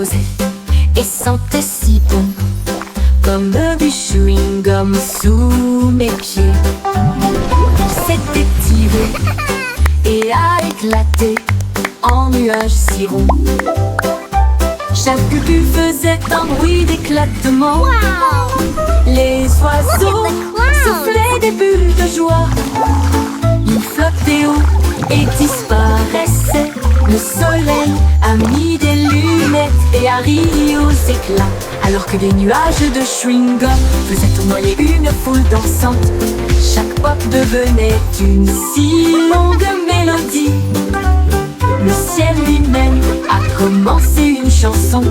rosé et sentait si bon, comme du chewing-gum sous mes pieds. Il s'était tiré et a éclaté en nuages si ronds. Chaque bulle faisait un bruit d'éclatement. Wow! Les oiseaux Look at the clouds. soufflaient des bulles de joie. Ils flottaient haut et disparaissaient. Le soleil a mis des lunettes et a ri aux éclats, alors que des nuages de chewing-gum faisaient tournoyer une foule dansante. Chaque pop devenait une si longue mélodie. Le ciel lui-même a commencé une chanson,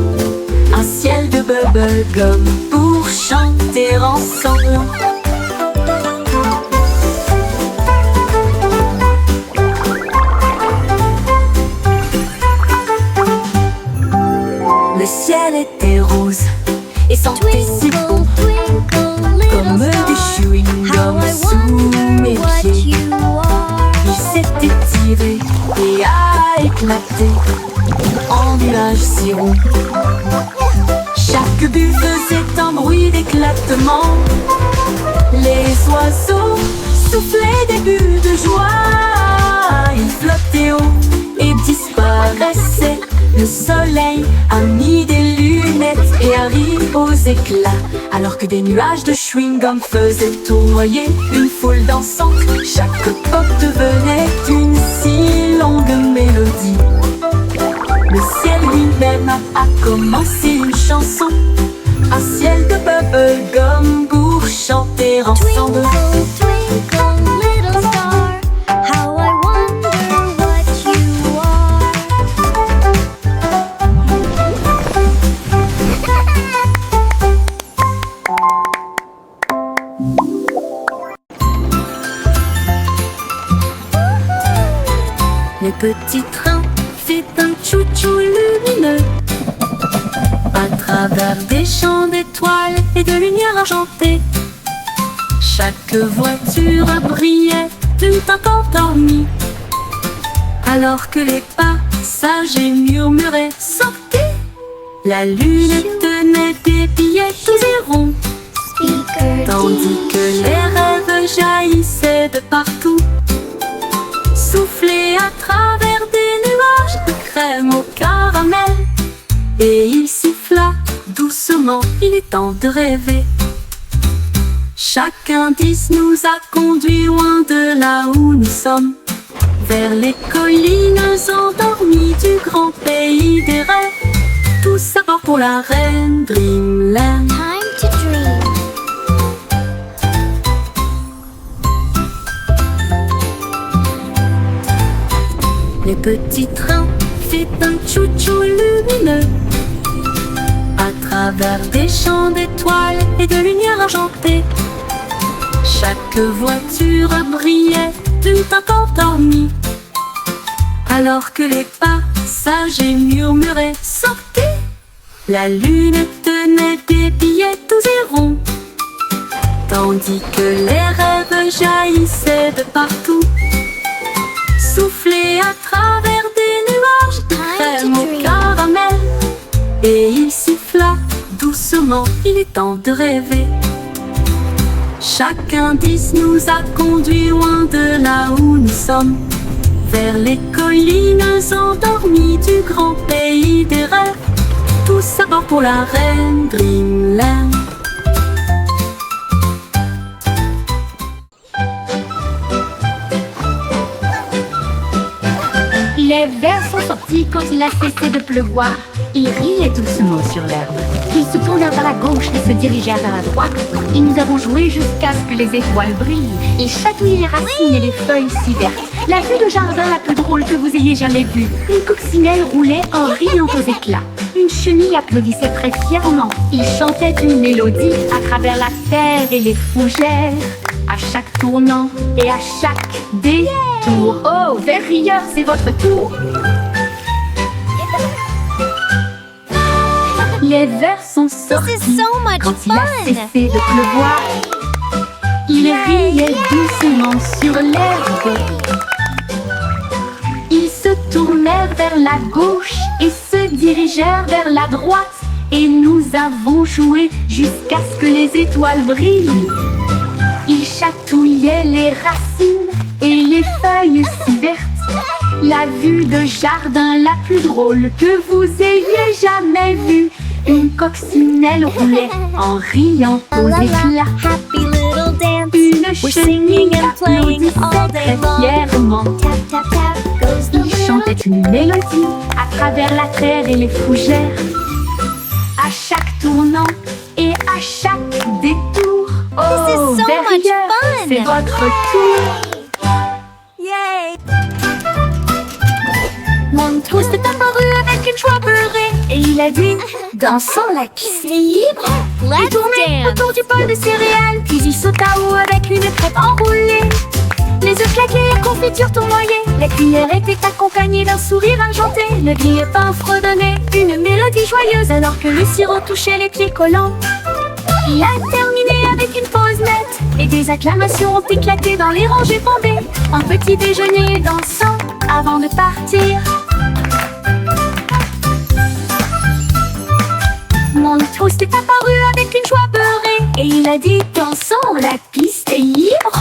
un ciel de bubblegum pour chanter ensemble. Le ciel était rose et sentait si bon, Twinkle, twinkle, comme little du star, chewing-gum how I sous mes wonder what pieds. you are. Il s'était tiré et a éclaté en nuages si ronds. Chaque bulle faisait un bruit d'éclatement. Les oiseaux soufflaient des bulles de joie. Ils flottaient haut et disparaissaient. Le soleil a mis des lunettes et a ri aux éclats, alors que des nuages de chewing-gum faisaient tournoyer une foule dansante. Chaque pop devenait une si longue mélodie. Le ciel lui-même a commencé une chanson, un ciel de bubblegum pour chanter ensemble. Twinkle, twinkle, little star, how I wonder what you are. Le petit train fait un chou-chou lumineux à travers des champs d'étoiles et de lumière argentée. Chaque voiture brillait d'une teinte endormie, alors que les passagers murmuraient « Sortez !» La lune tenait des billets tous et ronds, Speaker tandis que les rêves jaillissaient de partout, soufflés à travers des nuages de crème au caramel. Et il siffla doucement, il est temps de rêver. Chaque indice nous a conduits loin de là où nous sommes, vers les collines endormies du grand pays des rêves. Tout ça part pour la reine Dreamland. Time to dream. Le petit train fait un chou-chou lumineux à travers des champs d'étoiles et de lumière argentée. Chaque voiture brillait d'une teinte endormie, alors que les passagers murmuraient « Sortez !» La lune tenait des billets tous et ronds, tandis que les rêves jaillissaient de partout, soufflés à travers des nuages de crème au caramel. Et il siffla doucement, il est temps de rêver. Chaque indice nous a conduits loin de là où nous sommes, vers les collines endormies du grand pays des rêves. Tout ça part pour la reine Dreamland. Les vers sont sortis quand il a cessé de pleuvoir. Ils riaient doucement sur l'herbe. Ils se tournèrent vers la gauche et se dirigèrent vers la droite. Et nous avons joué jusqu'à ce que les étoiles brillent et chatouillent les racines et les feuilles si vertes. La vue de jardin la plus drôle que vous ayez jamais vue. Une coccinelle roulait en riant aux éclats. Une chenille applaudissait très fièrement. Il chantait une mélodie à travers la terre et les fougères. À chaque tournant et à chaque détour. Oh, vers rieur, c'est votre tour. Les vers sont sortis This is so much quand il a fun. cessé de pleuvoir. Il riait doucement sur l'herbe. Il se tournèrent vers la gauche et se dirigèrent vers la droite. Et nous avons joué jusqu'à ce que les étoiles brillent. Ils chatouillaient les racines et les feuilles si vertes. La vue de jardin la plus drôle que vous ayez jamais vue. Une coccinelle roulait en riant aux éclats. Happy little dance. Une We're singing chenille and playing all applaudissait day très long. fièrement. Tap, tap, tap goes the Il chantait une mélodie à travers la terre et les fougères. À chaque tournant et à chaque détour. This is so much derrière, fun. c'est votre tour. Yay! Montrose s'est apparu avec une joie beurrée et il a dit: dansons la piste est libre. Il Let's tournait dance! autour du bol de céréales, puis il sauta haut avec une crêpe enroulée. Les œufs claqués et confiture tournoyaient. La cuillère était accompagnée d'un sourire argenté. Le grille-pain fredonnait une mélodie joyeuse alors que le sirop touchait les pieds collants. Il a terminé avec une pause nette et des acclamations ont éclaté dans les rangées bombées. Un petit déjeuner dansant avant de partir. Montrose s'est apparu avec une joie beurrée et il a dit: dansons, la piste est libre.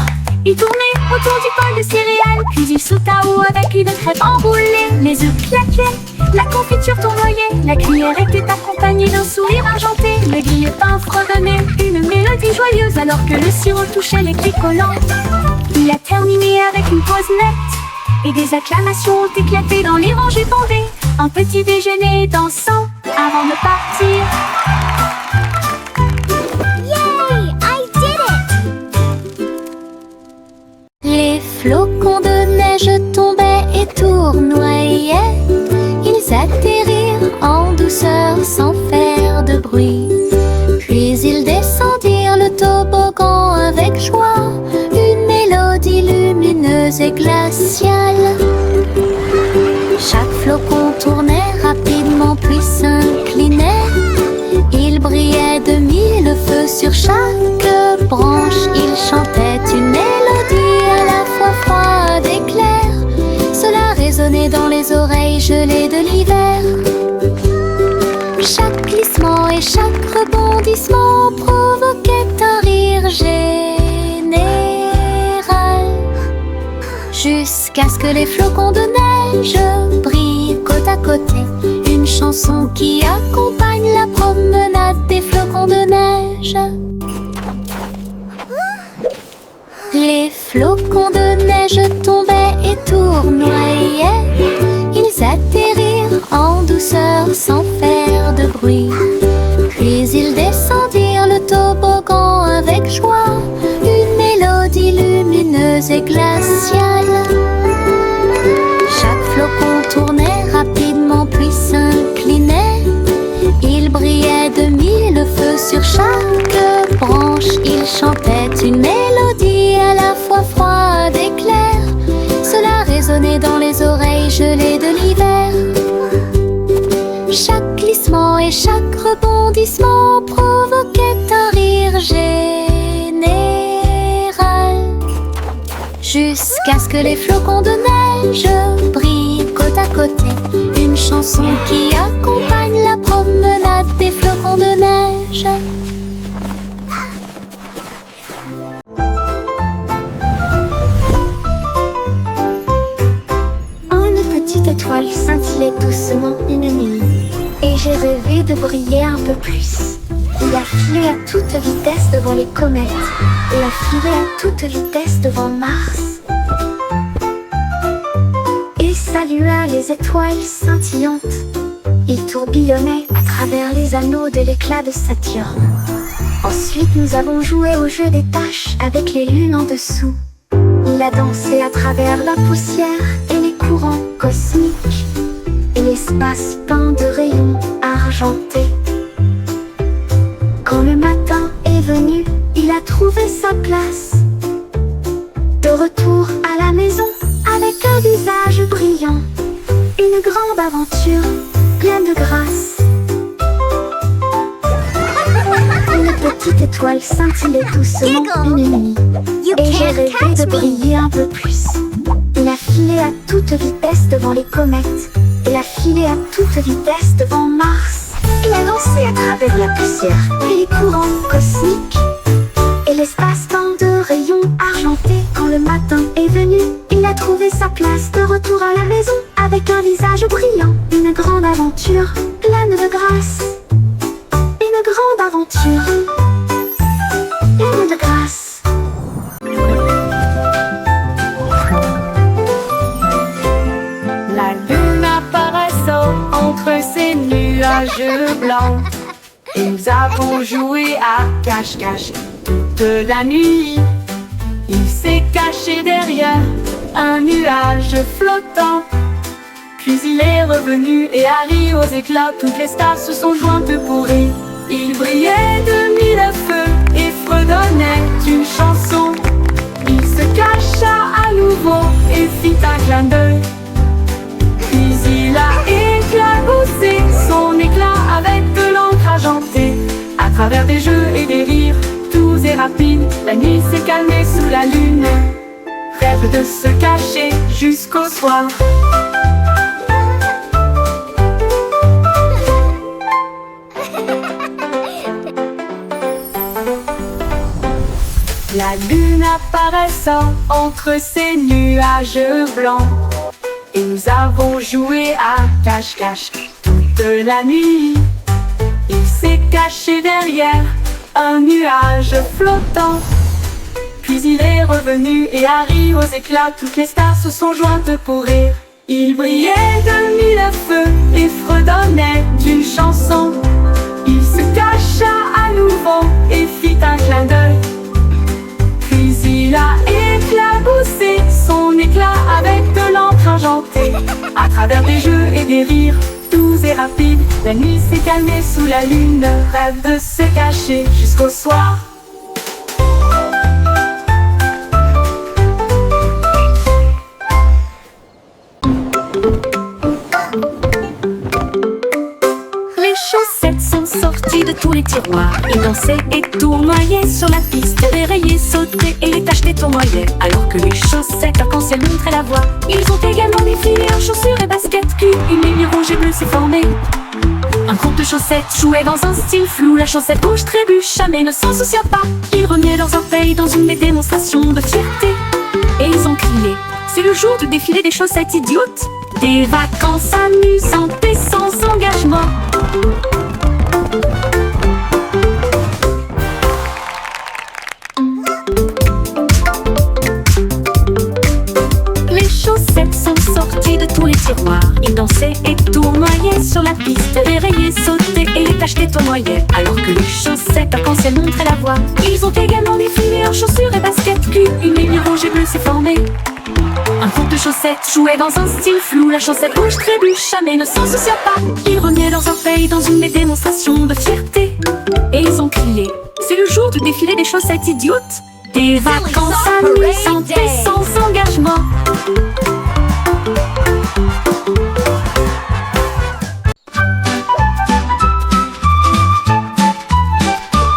Il tournait autour du bol de céréales, puis il sauta haut avec une crêpe enroulée. Les œufs claquaient, la confiture tournoyait, la cuillère était accompagnée d'un sourire argenté. Le grille-pain fredonnait une mélodie joyeuse alors que le sirop touchait les pieds collants. Il a terminé avec une pause nette et des acclamations ont éclaté dans les rangées bondées. Un petit déjeuner dansant avant de partir. Yay! I did it! Les flocons de neige tombaient et tournoyaient. Ils atterrirent en douceur sans faire de bruit. Puis ils descendirent le toboggan avec joie. Une mélodie lumineuse et glaciale. Chaque flocon tournait rapidement puis s'inclinait. Il brillait de mille feux sur chaque branche. Il chantait une mélodie à la fois froide et claire. Cela résonnait dans les oreilles gelées de l'hiver. Chaque glissement et chaque rebondissement provoquait un rire général. Jusqu'à ce que les flocons de neige brillent côte à côté. Une chanson qui accompagne la promenade des flocons de neige. Les flocons de neige tombaient et tournoyaient. Ils atterrirent en douceur sans faire de bruit. Puis ils descendirent le toboggan avec joie. Une mélodie lumineuse et glaciale. Chaque flocon tournait rapidement puis s'inclinait. Il brillait de mille feux sur chaque branche. Il chantait une mélodie à la fois froide et claire. Cela résonnait dans les oreilles gelées de l'hiver. Chaque glissement et chaque rebondissement provoquait un rire général. Jusqu'à ce que les flocons de neige brillent côte à côté. Une chanson qui accompagne la promenade des flocons de neige. Une petite étoile scintillait doucement une nuit, et j'ai rêvé de briller un peu plus. Il a filé à toute vitesse devant les comètes, et a filé à toute vitesse devant Mars. Et salua les étoiles scintillantes. Il tourbillonnait à travers les anneaux de l'éclat de Saturne. Ensuite nous avons joué au jeu des taches avec les lunes en dessous. Il a dansé à travers la poussière et les courants cosmiques, et l'espace peint de rayons argentés. Quand le matin est venu, il a trouvé sa place. De retour à la maison, avec un visage brillant. Une grande aventure, pleine de grâce. Une petite étoile scintillait doucement une nuit, You et j'ai can't rêvé catch de me! briller un peu plus. Il a filé voler à toute vitesse devant les comètes. Il a filé à toute vitesse devant Mars. Il a lancé à travers la poussière et les courants cosmiques et l'espace-temps de rayons argentés. Quand le matin est venu, il a trouvé sa place de retour à la maison avec un visage brillant. Une grande aventure pleine de grâce. Une grande aventure pleine de grâce. La lune apparaissant entre ces nuages blancs, et nous avons joué à cache-cache toute la nuit. Il s'est caché derrière un nuage flottant, puis il est revenu et Harry aux éclats. Toutes les stars se sont jointes pour rire. Il brillait de mille feux et fredonnait une chanson. Il se cacha à nouveau et fit un clin d'œil. Puis il a éclaboussé son éclat avec de l'encre argentée. À travers des jeux et des rires doux et rapides, la nuit s'est calmée sous la lune. Rêve de se cacher jusqu'au soir. La lune apparaissant entre ces nuages blancs, et nous avons joué à cache-cache toute la nuit. Il s'est caché derrière un nuage flottant, puis il est revenu et Harry aux éclats. Toutes les stars se sont jointes pour rire. Il brillait de mille feux et fredonnait d'une chanson. Il se cacha à nouveau et fit un clin d'œil. Puis il a éclaboussé son éclat avec de l'encre argentée. À travers des jeux et des rires doux et rapides, la nuit s'est calmée sous la lune. Rêve de se cacher jusqu'au soir. Les chaussettes sont sorties de tous les tiroirs. Ils dansaient et tournoyaient sur la piste, dérayaient, sautaient et les tachetés tournoyaient. Alors que les chaussettes arc-en-ciel montraient la voie, ils ont également défilé en chaussures et baskets. Puis une ligne rouge et bleue s'est formée. Un groupe de chaussettes jouait dans un style flou. La chaussette rouge trébucha mais ne s'en soucia pas. Ils remuaient leurs orteils dans une démonstration de fierté. Et ils ont crié: c'est le jour du défilé des chaussettes idiotes. Des vacances amusantes et sans engagement. Les chaussettes sont sorties de tous les tiroirs. Ils dansaient et tournoyaient sur la piste, dérayaient, sautaient et les tachetés tournoyaient. Alors que les chaussettes arc-en-ciel montraient la voie, ils ont également défilé en chaussures et baskets. Puis une ligne rouge et bleue s'est formée. Un groupe de chaussettes jouait dans un style flou. La chaussette rouge trébucha mais ne s'en soucia pas. Ils remuaient leurs orteils dans une démonstration de fierté. Et ils ont crié: c'est le jour du défilé des chaussettes idiotes. Des vacances amusantes et sans engagement.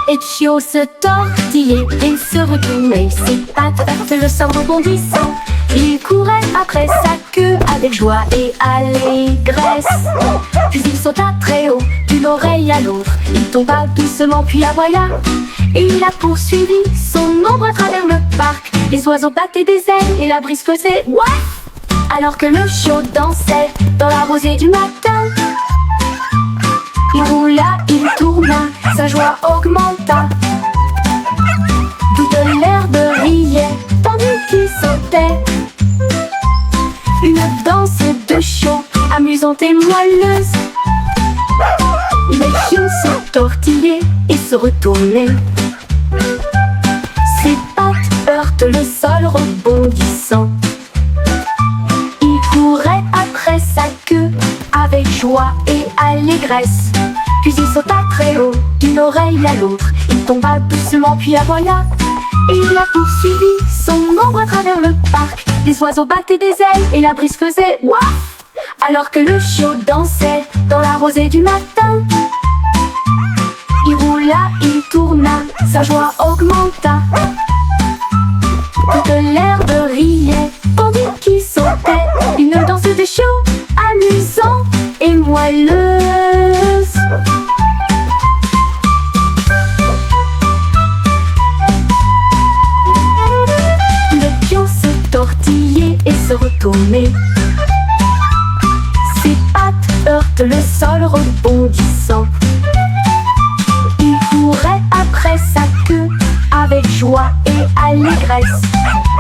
Ezio se tortillait et se retournait, ses pattes heurtaient le sol rebondissant. Il courait après sa queue avec joie et allégresse. Puis il sauta très haut, d'une oreille à l'autre. Il tomba doucement puis aboya. Et il a poursuivi son ombre à travers le parc. Les oiseaux battaient des ailes et la brise faisait ouaf. Alors que le chiot dansait dans la rosée du matin. Il roula, il tourna, sa joie augmenta. Toute l'herbe riait, tandis qu'il sautait. Une danse de chiot, amusante et moelleuse. Les chiots se tortillaient et se retournaient. Ses pattes heurtent le sol rebondissant. Il courait après sa queue avec joie et allégresse. Puis il sauta très haut, d'une oreille à l'autre. Il tomba doucement puis aboya. Et il a poursuivi son ombre à travers le parc. Les oiseaux battaient des ailes et la brise faisait ouaf. Alors que le chiot dansait dans la rosée du matin. Il roula, il tourna, sa joie augmenta. Toute l'herbe riait, tandis qu'il sautait. tourner. Ses pattes heurtent le sol rebondissant. Il courait après sa queue avec joie et allégresse.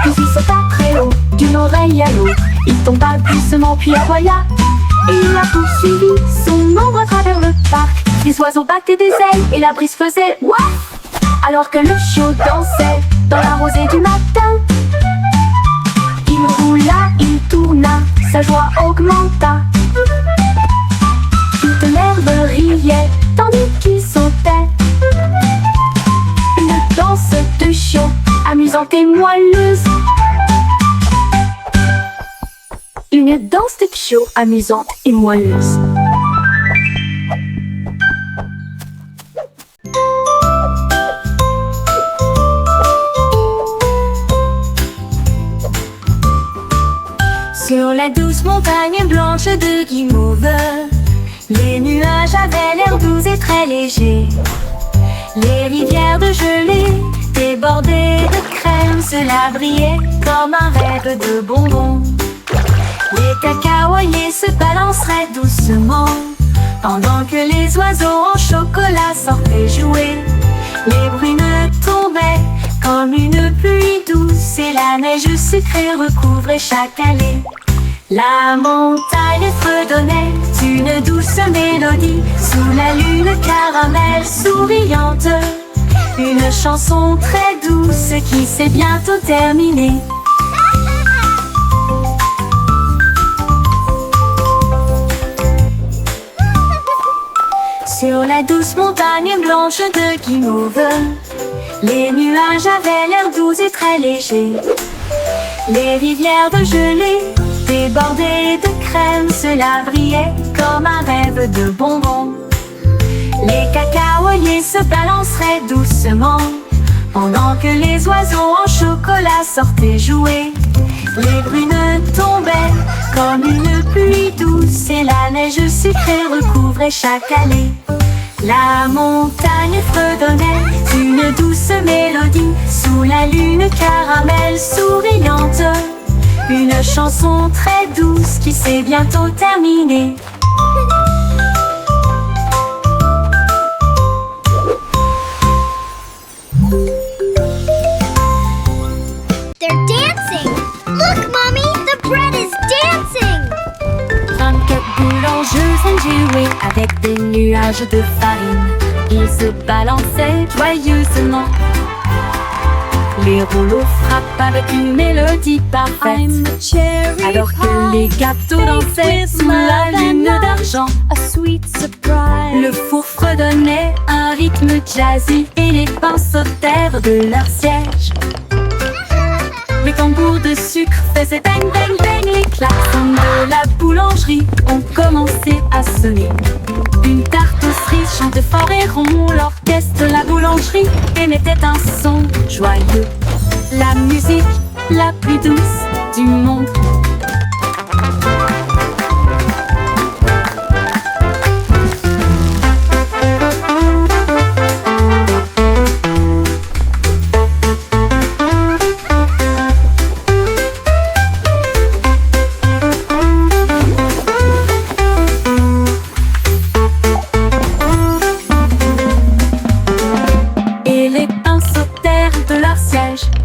Puis il sauta très haut d'une oreille à l'autre. Il tomba doucement puis aboya. Et il a poursuivi son ombre à travers le parc. Les oiseaux battaient des ailes et la brise faisait ouaf. Alors que le chiot dansait dans la rosée du matin. Il roula, il tourna, sa joie augmenta. Toute l'herbe riait tandis qu'il sautait. Une danse de chiot amusante et moelleuse. Une danse de chiot amusante et moelleuse. Sur la douce montagne blanche de Guimauve, les nuages avaient l'air doux et très légers. Les rivières de gelée débordées de crème, cela brillait comme un rêve de bonbons. Les cacaoyers se balanceraient doucement pendant que les oiseaux en chocolat sortaient jouer. Les brunes tombaient comme une pluie douce et la neige sucrée recouvrait chaque allée. La montagne fredonnait une douce mélodie sous la lune caramel souriante. Une chanson très douce qui s'est bientôt terminée. Sur la douce montagne blanche de Guimauve, les nuages avaient l'air doux et très légers. Les rivières de gelée débordées de crème, cela brillait comme un rêve de bonbons. Les cacaoyers se balanceraient doucement pendant que les oiseaux en chocolat sortaient jouer. Les brunes tombaient comme une pluie douce et la neige sucrée recouvrait chaque allée. La montagne fredonnait une douce mélodie sous la lune caramel souriante. Une chanson très douce qui s'est bientôt terminée. They're dancing! Look, Mommy! The bread is dancing! 24 boulangeuses ont joué avec des nuages de farine. Ils se balançaient joyeusement. Les rouleaux frappent avec une mélodie parfaite. Alors que les gâteaux dansaient sous la lune d'argent. Le four fredonnait un rythme jazzy et les pains sautèrent de leur siège. Les tambours de sucre faisaient bang bang bang. Les klaxons de la boulangerie ont commencé à sonner. Une tarte aux cerises chantait fort et rond. L'orchestre de la boulangerie émettait un son joyeux. La musique la plus douce du monde.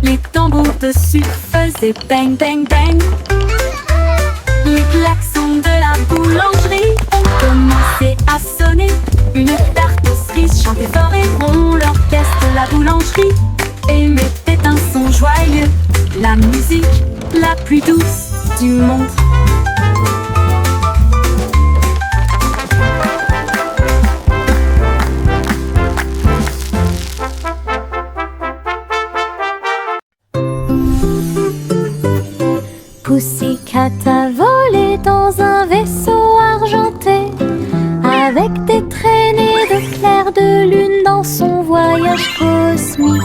Les tambours de sucre faisaient bang bang bang. Les klaxons de la boulangerie ont commencé à sonner. Une tarte aux cerises chantait fort et rond. L'orchestre de la boulangerie émettait un son joyeux. La musique la plus douce du monde. Pussycat a volé dans un vaisseau argenté, avec des traînées de clair de lune dans son voyage cosmique.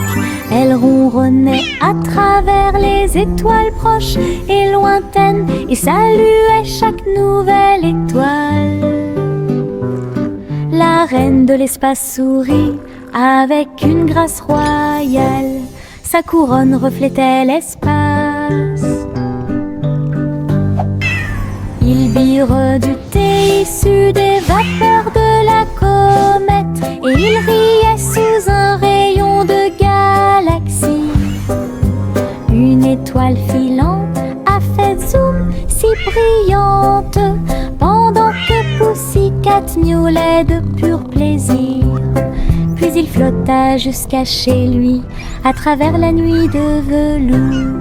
Elle ronronnait à travers les étoiles proches et lointaines et saluait chaque nouvelle étoile. La reine de l'espace sourit avec une grâce royale. Sa couronne reflétait l'espace. Il bire du thé issu des vapeurs de la comète, et il riait sous un rayon de galaxie. Une étoile filante a fait zoom si brillante, pendant que Pussycat miaulait de pur plaisir. Puis il flotta jusqu'à chez lui, à travers la nuit de velours.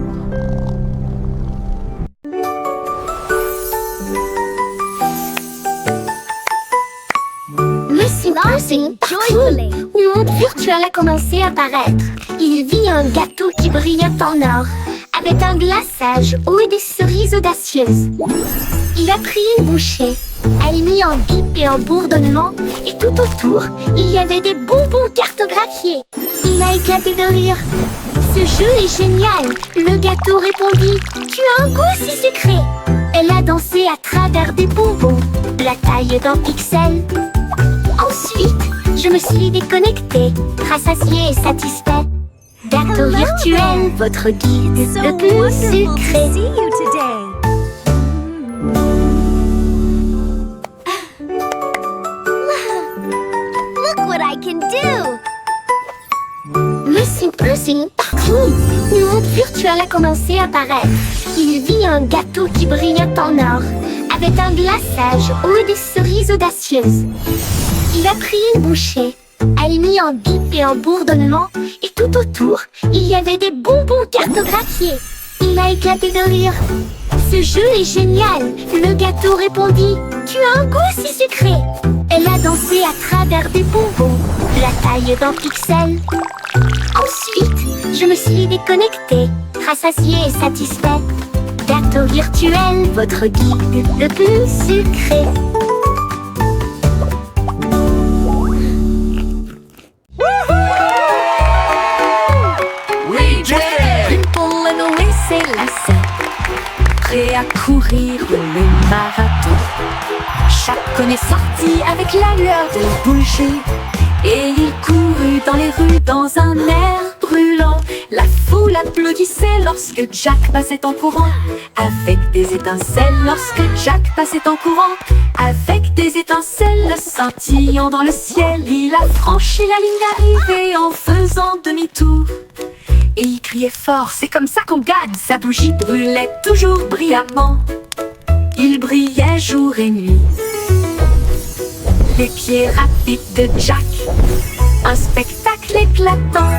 Lucy Pussy, joyfully, le monde virtuel a commencé à apparaître. Il vit un gâteau qui brillait en or, avec un glaçage haut et des cerises audacieuses. Il a pris une bouchée, elle mit en bip et en bourdonnement, et tout autour, il y avait des bonbons cartographiés. Il a éclaté de rire. Ce jeu est génial, le gâteau répondit. Tu as un goût si sucré. Elle a dansé à travers des bonbons, la taille d'un pixel. Ensuite, je me suis déconnectée, rassasiée et satisfaite. Gâteau virtuel, votre guide le plus sucré. Look what I can do! Lucy Pussy, partout, le monde virtuel a commencé à apparaître. Il vit un gâteau qui brillait en or, avec un glaçage haut et des cerises audacieuses. Il a pris une bouchée, elle mit en bip et en bourdonnement, et tout autour, il y avait des bonbons cartographiés. Il a éclaté de rire. Ce jeu est génial, le gâteau répondit. Tu as un goût si sucré. Elle a dansé à travers des bonbons, la taille d'un pixel. Ensuite, je me suis déconnectée, rassasiée et satisfaite. Gâteau virtuel, votre guide le plus sucré. Prêt à courir le marathon. Chacun est sorti avec la lueur de bougie, et il courut dans les rues dans un air brûlant. La foule applaudissait lorsque Jack passait en courant, avec des étincelles lorsque Jack passait en courant. Avec des étincelles scintillant dans le ciel, il a franchi la ligne d'arrivée en faisant demi-tour. Et il criait fort, c'est comme ça qu'on gagne. Sa bougie brûlait toujours brillamment. Il brillait jour et nuit. Les pieds rapides de Jack, un spectacle éclatant.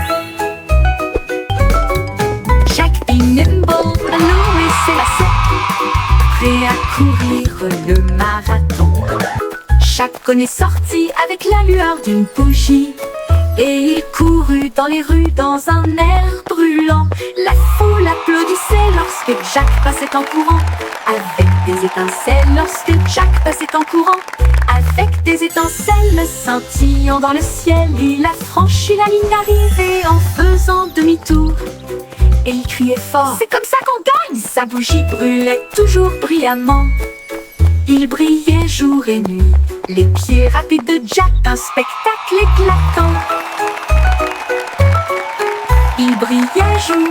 Jack be nimble, Louis s'élassait, prêt à courir le marathon. Chacun est sorti avec la lueur d'une bougie, et il courut dans les rues dans un air brûlant. La foule applaudissait lorsque Jack passait en courant, avec des étincelles lorsque Jack passait en courant. Avec des étincelles scintillant dans le ciel, il a franchi la ligne d'arrivée en faisant demi-tour. Et il criait fort, c'est comme ça qu'on gagne. Sa bougie brûlait toujours brillamment. Il brillait jour et nuit. Les pieds rapides de Jack, un spectacle éclatant. Il brillait jour,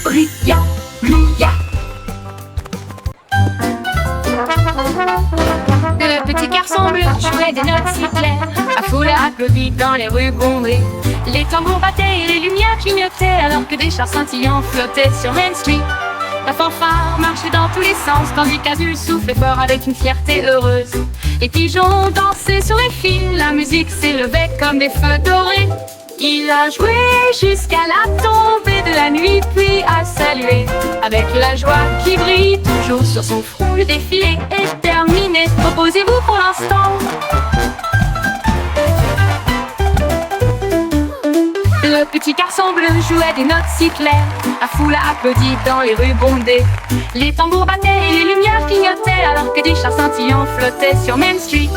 brillant, brillant. Le petit garçon bleu jouait des notes si claires. La foule applaudit dans les rues bombées. Les tambours battaient et les lumières clignotaient, alors que des chars scintillants flottaient sur Main Street. La fanfare marchait dans tous les sens, tandis qu'Azul soufflait fort avec une fierté heureuse. Les pigeons dansaient sur les fils, la musique s'élevait comme des feux dorés. Il a joué jusqu'à la tombée de la nuit, puis a salué avec la joie qui brille toujours sur son front. Le défilé est terminé, reposez-vous pour l'instant. Le petit garçon bleu jouait des notes si claires. La foule a applaudi dans les rues bondées. Les tambours battaient et les lumières clignotaient, alors que des chars scintillants flottaient sur Main Street.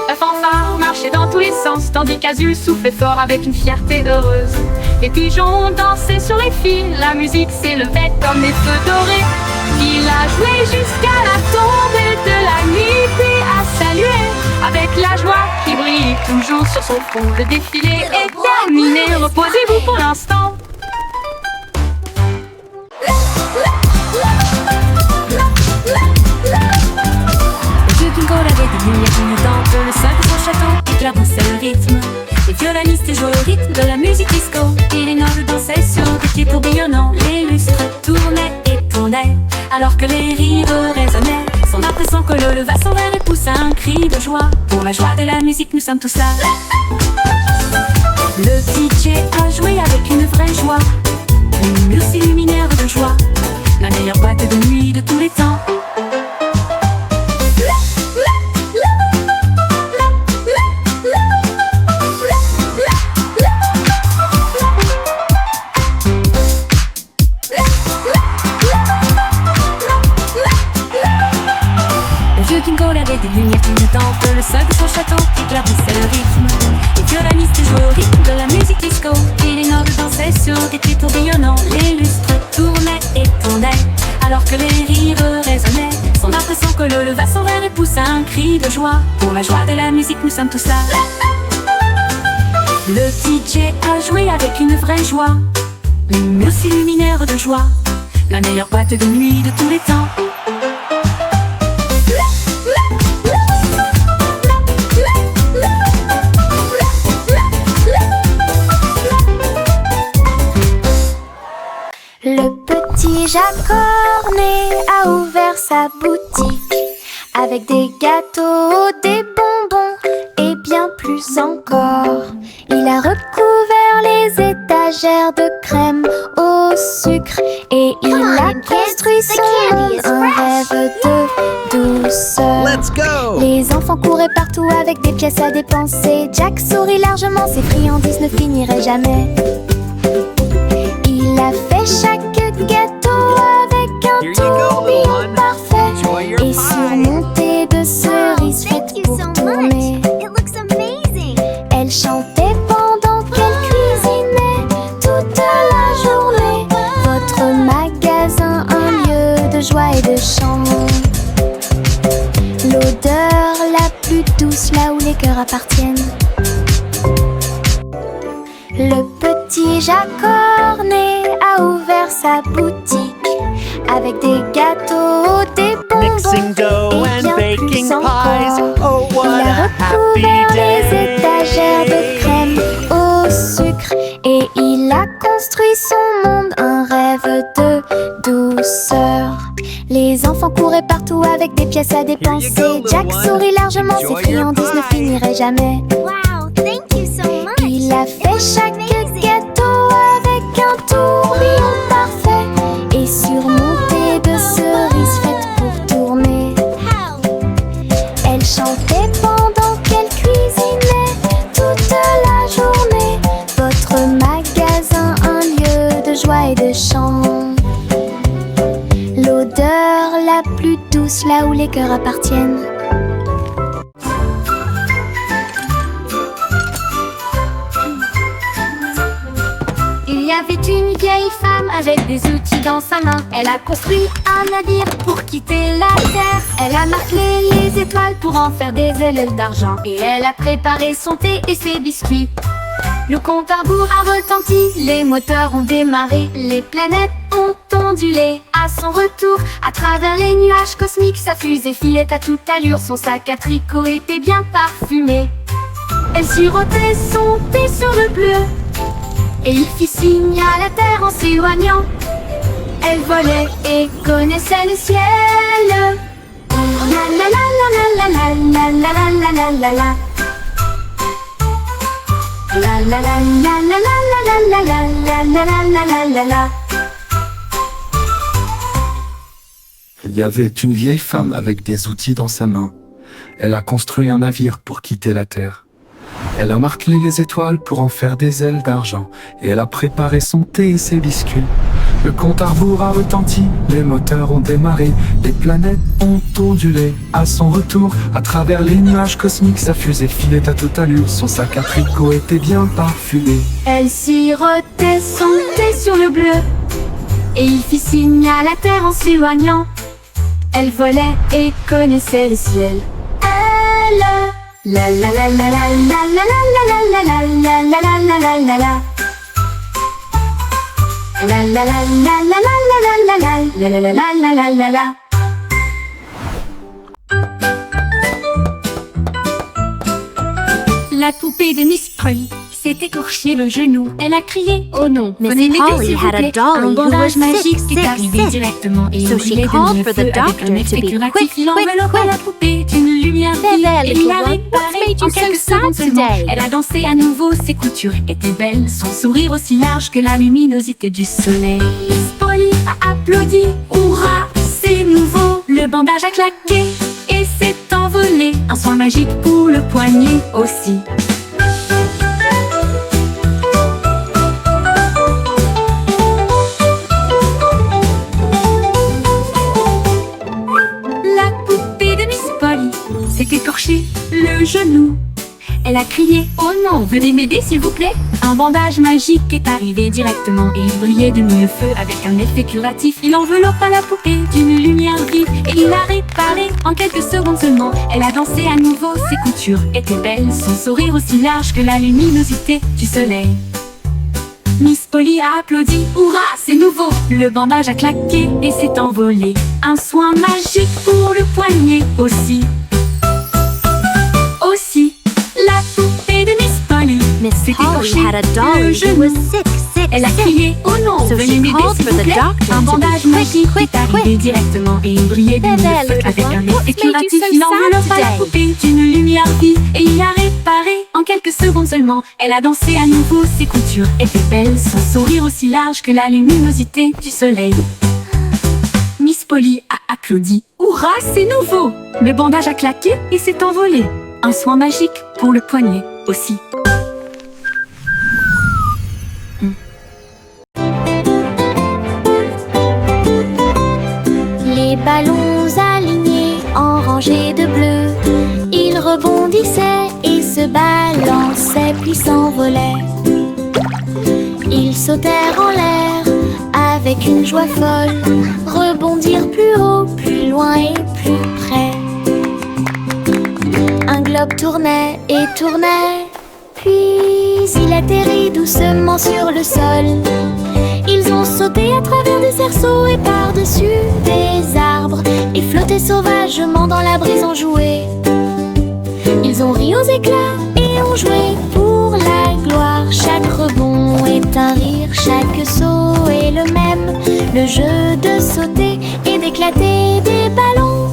La fanfare marchait dans tous les sens, tandis qu'Azul soufflait fort avec une fierté heureuse. Les pigeons dansaient sur les fils, la musique s'élevait comme des feux dorés. Il a joué jusqu'à la tombée de la nuit, puis a salué avec la joie qui brille toujours sur son front. Le défilé est terminé, reposez-vous pour l'instant. rythme. Les violonistes jouaient au rythme de la musique disco. Et les nobles dansaient sur des pieds tourbillonnants. Les lustres tournaient et tournaient alors que les rires résonnaient. Son impression que le leva son verre et poussa un cri de joie. Pour la joie de la musique, nous sommes tous là. Le DJ a joué avec une vraie joie. Une muse luminaire de joie. La meilleure boîte de nuit de tous les temps. Avec des lumières clignotantes, le sol de son château éclaircissait le rythme. Les violonistes jouaient au rythme de la musique disco. Et les nobles dansaient sur des pieds tourbillonnants. Les lustres tournaient et tournaient alors que les rires résonnaient. Son impression que le leva son verre et poussa un cri de joie. Pour la joie de la musique, nous sommes tous là. Le DJ a joué avec une vraie joie. Une muse luminaire de joie. La meilleure boîte de nuit de tous les temps. Le petit Jacques Cornet a ouvert sa boutique avec des gâteaux, des bonbons et bien plus encore. Il a recouvert les étagères de crème au sucre et il a construit son monde, un rêve de douceur. Let's go! Les enfants couraient partout avec des pièces à dépenser. Jack sourit largement, ses friandises ne finiraient jamais. Il a fait chaque gâteau avec un tourbillon parfait et surmonté de cerises faites pour tourner. Elle chantait pendant qu'elle cuisinait toute la journée. Votre magasin, un lieu de joie et de chant. L'odeur la plus douce là où les cœurs appartiennent. Le petit Jacques Cornet a ouvert sa boutique avec des gâteaux, des Mixing dough bonbons and et bien baking plus pies. encore. Oh, what Il a a happy recouvert les day! étagères de crème au sucre et il a construit son monde, un rêve de douceur. Les enfants couraient partout avec des pièces à dépenser. little Jack one. sourit largement, ses Enjoy your friandises ne pie. finiraient jamais. Wow, thank you so much. Il a fait chaque amazing. gâteau avec un tourbillon parfait et surmonté de cerises faites pour tourner. How? Elle chantait pendant qu'elle cuisinait toute la journée. Votre magasin, un lieu de joie et de chant. L'odeur la plus douce là où les cœurs appartiennent. Il y avait une vieille femme avec des outils dans sa main. Elle a construit un navire pour quitter la terre. Elle a marqué les étoiles pour en faire des ailes d'argent. Et elle a préparé son thé et ses biscuits. Le compte à rebours a retenti, les moteurs ont démarré. Les planètes ont ondulé à son retour. À travers les nuages cosmiques, sa fusée filait à toute allure. Son sac à tricot était bien parfumé. Elle sirotait son thé sur le bleu et il fit signe à la terre en s'éloignant. Elle volait et connaissait le ciel. La la la la la la la la la la la la. La la la la la la la la la la la la la la la. Il y avait une vieille femme avec des outils dans sa main. Elle a construit un navire pour quitter la terre. Elle a marqué les étoiles pour en faire des ailes d'argent. Et elle a préparé son thé et ses biscuits. Le compte à rebours a retenti, les moteurs ont démarré. Les planètes ont ondulé à son retour. À travers les nuages cosmiques, sa fusée filait à toute allure. Son sac à tricot était bien parfumé. Elle sirotait son thé sur le bleu et il fit signe à la terre en s'éloignant. Elle volait et connaissait le ciel. Elle la la la la la la la la la la la la la la la la la. La la la la la la la la la la la la la la la. La La poupée de Miss Polly s'est écorché le genou. Elle a crié oh non, Miss venez m'aider Polly s'il vous had a plaît. dolly Un who bandage was magique sick, est sick, arrivé sick. directement et So she brillait called de for the feu avec doctor un effet to be curatif. quick, Il enveloppa quick, la poupée d'une lumière vive There, et little l'a one, what's réparée made you en so quelques sad secondes seulement. today? Elle a dansé à nouveau, ses coutures étaient belles, son sourire aussi large que la luminosité du soleil. Miss Polly a applaudi, hurrah, c'est nouveau. Le bandage a claqué et s'est envolé. Un soin magique pour le poignet aussi. La poupée de Miss Polly s'est écorché le genou. Elle a crié oh non, venez m'aider s'il vous plaît. Un bandage magique est arrivé directement et il brillait de mille feux avec un effet curatif. Il enveloppa la poupée d'une lumière vive et il l'a réparée en quelques secondes seulement. Elle a dansé à nouveau, ses coutures étaient belles, son sourire aussi large que la luminosité du soleil. Miss Polly a applaudi, hurrah, c'est nouveau. Le bandage a claqué et s'est envolé. Un soin magique pour le poignet aussi. Aussi, la poupée de Miss Polly Miss s'est Polly écorché had a le dolly who genou. was sick, sick, Elle a sick. crié oh non, So venez she m'aider called s'il for vous the plaît. doctor Un to be bandage quick, magique quick, est arrivé quick. directement et il brillait de There, mille little feux avec one, un what's effet made you curatif. so Il sad enveloppa la today? poupée d'une lumière vive et il l'a réparée en quelques secondes seulement. Elle a dansé à nouveau, ses coutures étaient belles, son sourire aussi large que la luminosité du soleil. Miss Polly a applaudi, hurrah, c'est nouveau. Le bandage a claqué et s'est envolé. Un soin magique pour le poignet aussi. Les ballons alignés en rangées de bleu, ils rebondissaient et se balançaient puis s'envolaient. Ils sautèrent en l'air avec une joie folle, rebondirent plus haut, plus loin et plus près. Un globe tournait et tournait, puis il atterrit doucement sur le sol. Ils ont sauté à travers des cerceaux et par-dessus des arbres et flotté sauvagement dans la brise en jouet. Ils ont ri aux éclats et ont joué pour la gloire. Chaque rebond est un rire, chaque saut est le même. Le jeu de sauter et d'éclater des ballons.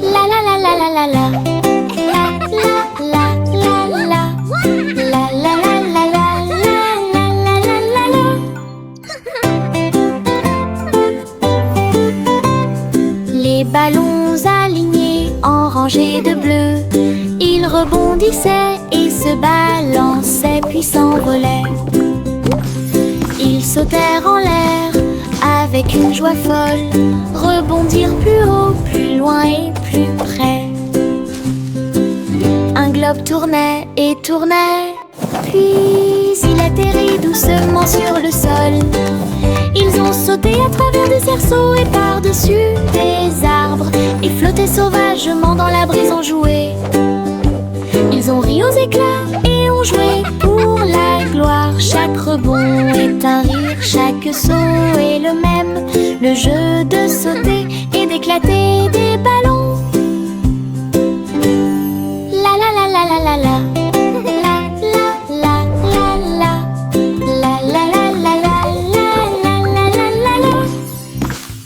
La la la la la la la. Les ballons alignés en rangées de bleu, ils rebondissaient et se balançaient puis s'envolaient. Ils sautèrent en l'air avec une joie folle, rebondirent plus haut, plus loin et plus près. Un globe tournait et tournait, puis il atterrit doucement sur le sol. Ils ont sauté à travers des cerceaux et par-dessus des arbres et flotté sauvagement dans la brise en jouet. Ils ont ri aux éclats et ont joué pour la gloire. Chaque rebond est un rire, chaque saut est le même. Le jeu de sauter et d'éclater des ballons. La la la la la la la.